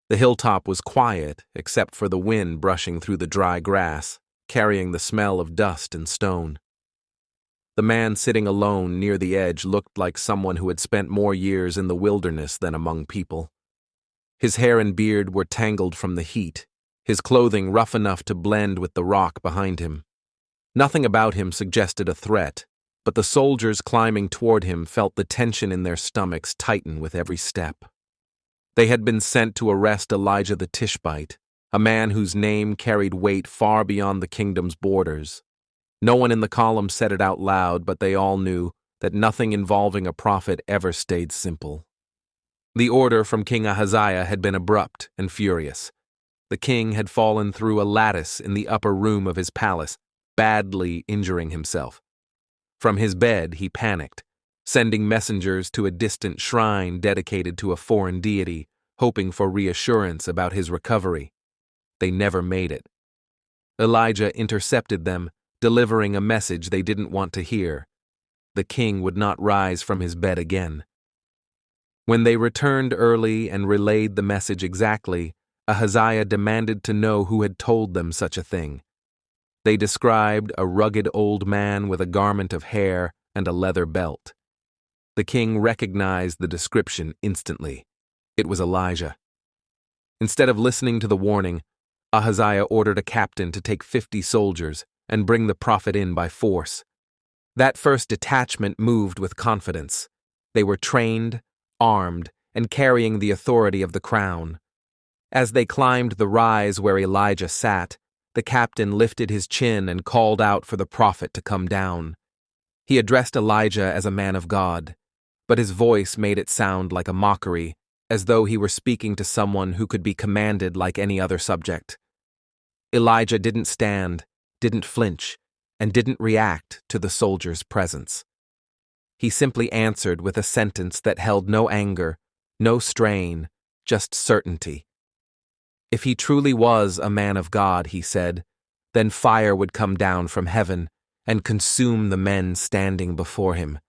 The hilltop was quiet, except for the wind brushing through the dry grass, carrying the smell of dust and stone. The man sitting alone near the edge looked like someone who had spent more years in the wilderness than among people. His hair and beard were tangled from the heat, his clothing rough enough to blend with the rock behind him. Nothing about him suggested a threat, but the soldiers climbing toward him felt the tension in their stomachs tighten with every step. They had been sent to arrest Elijah the Tishbite, a man whose name carried weight far beyond the kingdom's borders. No one in the column said it out loud, but they all knew that nothing involving a prophet ever stayed simple. The order from King Ahaziah had been abrupt and furious. The king had fallen through a lattice in the upper room of his palace, badly injuring himself. From his bed, he panicked, sending messengers to a distant shrine dedicated to a foreign deity, hoping for reassurance about his recovery. They never made it. Elijah intercepted them, delivering a message they didn't want to hear. The king would not rise from his bed again. When they returned early and relayed the message exactly, Ahaziah demanded to know who had told them such a thing. They described a rugged old man with a garment of hair and a leather belt. The king recognized the description instantly. It was Elijah. Instead of listening to the warning, Ahaziah ordered a captain to take 50 soldiers and bring the prophet in by force. That first detachment moved with confidence. They were trained, armed, and carrying the authority of the crown. As they climbed the rise where Elijah sat, the captain lifted his chin and called out for the prophet to come down. He addressed Elijah as a man of God, but his voice made it sound like a mockery, as though he were speaking to someone who could be commanded like any other subject. Elijah didn't stand, didn't flinch, and didn't react to the soldier's presence. He simply answered with a sentence that held no anger, no strain, just certainty. If he truly was a man of God, he said, then fire would come down from heaven and consume the men standing before him.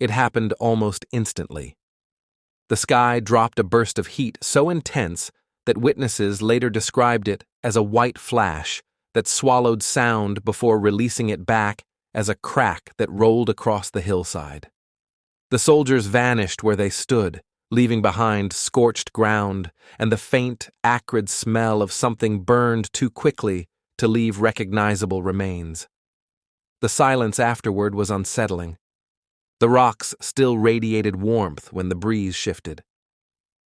It happened almost instantly. The sky dropped a burst of heat so intense that witnesses later described it as a white flash that swallowed sound before releasing it back as a crack that rolled across the hillside. The soldiers vanished where they stood, leaving behind scorched ground and the faint, acrid smell of something burned too quickly to leave recognizable remains. The silence afterward was unsettling. The rocks still radiated warmth when the breeze shifted.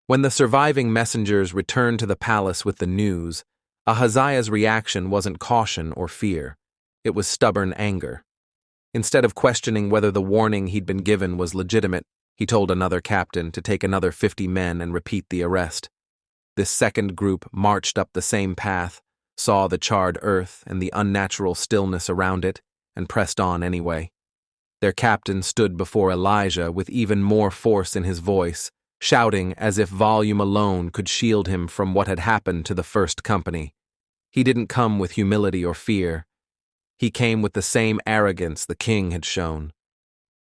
When the surviving messengers returned to the palace with the news, Ahaziah's reaction wasn't caution or fear. It was stubborn anger. Instead of questioning whether the warning he'd been given was legitimate, he told another captain to take another 50 men and repeat the arrest. This second group marched up the same path, saw the charred earth and the unnatural stillness around it, and pressed on anyway. Their captain stood before Elijah with even more force in his voice, shouting as if volume alone could shield him from what had happened to the first company. He didn't come with humility or fear. He came with the same arrogance the king had shown.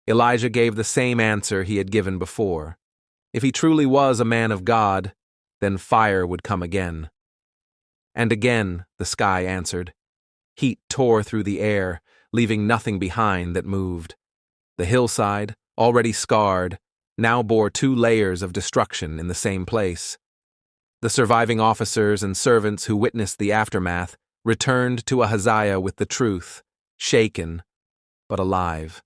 Elijah gave the same answer he had given before. If he truly was a man of God, then fire would come again. And again the sky answered. Heat tore through the air, leaving nothing behind that moved. The hillside, already scarred, now bore 2 layers of destruction in the same place. The surviving officers and servants who witnessed the aftermath returned to Ahaziah with the truth, shaken, but alive.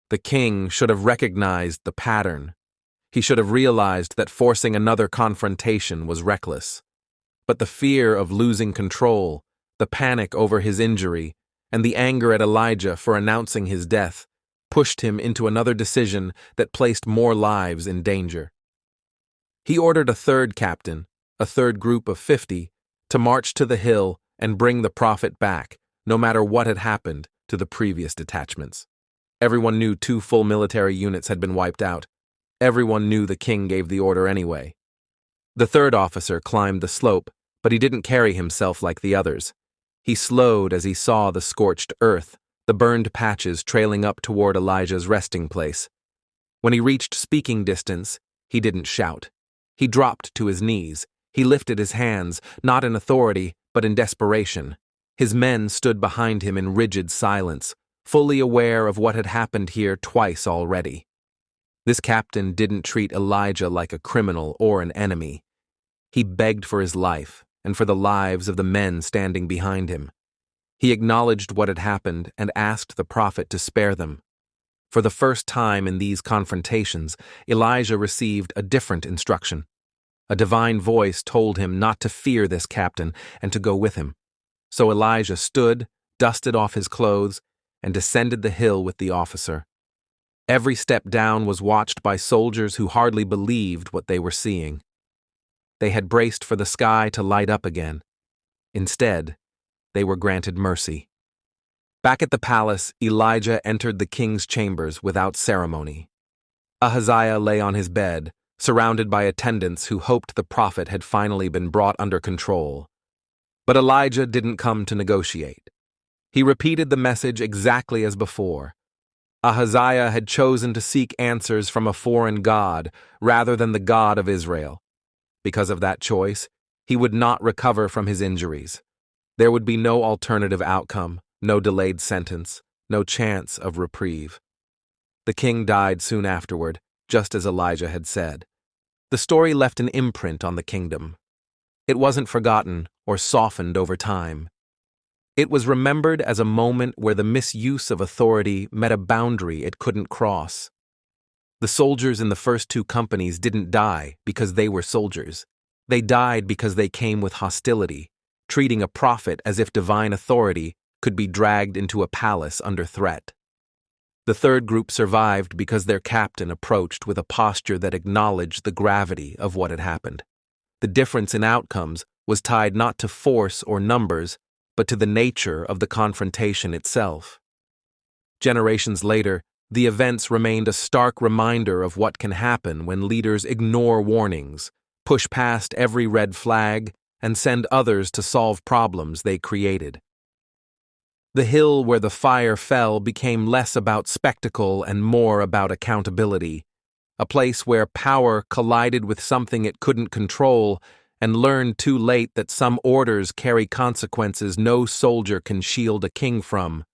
The king should have recognized the pattern. He should have realized that forcing another confrontation was reckless. But the fear of losing control, the panic over his injury, and the anger at Elijah for announcing his death pushed him into another decision that placed more lives in danger. He ordered a third captain, a third group of 50, to march to the hill and bring the prophet back, no matter what had happened to the previous detachments. Everyone knew 2 full military units had been wiped out. Everyone knew the king gave the order anyway. The third officer climbed the slope, but he didn't carry himself like the others. He slowed as he saw the scorched earth, the burned patches trailing up toward Elijah's resting place. When he reached speaking distance, he didn't shout. He dropped to his knees, He lifted his hands, not in authority, but in desperation. His men stood behind him in rigid silence, fully aware of what had happened here twice already. This captain didn't treat Elijah like a criminal or an enemy. He begged for his life and for the lives of the men standing behind him. He acknowledged what had happened and asked the prophet to spare them. For the first time in these confrontations, Elijah received a different instruction. A divine voice told him not to fear this captain and to go with him. So Elijah stood, dusted off his clothes, and descended the hill with the officer. Every step down was watched by soldiers who hardly believed what they were seeing. They had braced for the sky to light up again. Instead, they were granted mercy. Back at the palace, Elijah entered the king's chambers without ceremony. Ahaziah lay on his bed, surrounded by attendants who hoped the prophet had finally been brought under control. But Elijah didn't come to negotiate. He repeated the message exactly as before. Ahaziah had chosen to seek answers from a foreign god rather than the God of Israel. Because of that choice, he would not recover from his injuries. There would be no alternative outcome, no delayed sentence, no chance of reprieve. The king died soon afterward, just as Elijah had said. The story left an imprint on the kingdom. It wasn't forgotten or softened over time. It was remembered as a moment where the misuse of authority met a boundary it couldn't cross. The soldiers in the first two companies didn't die because they were soldiers. They died because they came with hostility, treating a prophet as if divine authority could be dragged into a palace under threat. The third group survived because their captain approached with a posture that acknowledged the gravity of what had happened. The difference in outcomes was tied not to force or numbers, but to the nature of the confrontation itself. Generations later, the events remained a stark reminder of what can happen when leaders ignore warnings, push past every red flag, and send others to solve problems they created. The hill where the fire fell became less about spectacle and more about accountability, a place where power collided with something it couldn't control and learned too late that some orders carry consequences no soldier can shield a king from.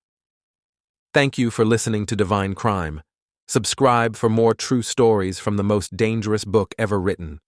Thank you for listening to Divine Crime. Subscribe for more true stories from the most dangerous book ever written.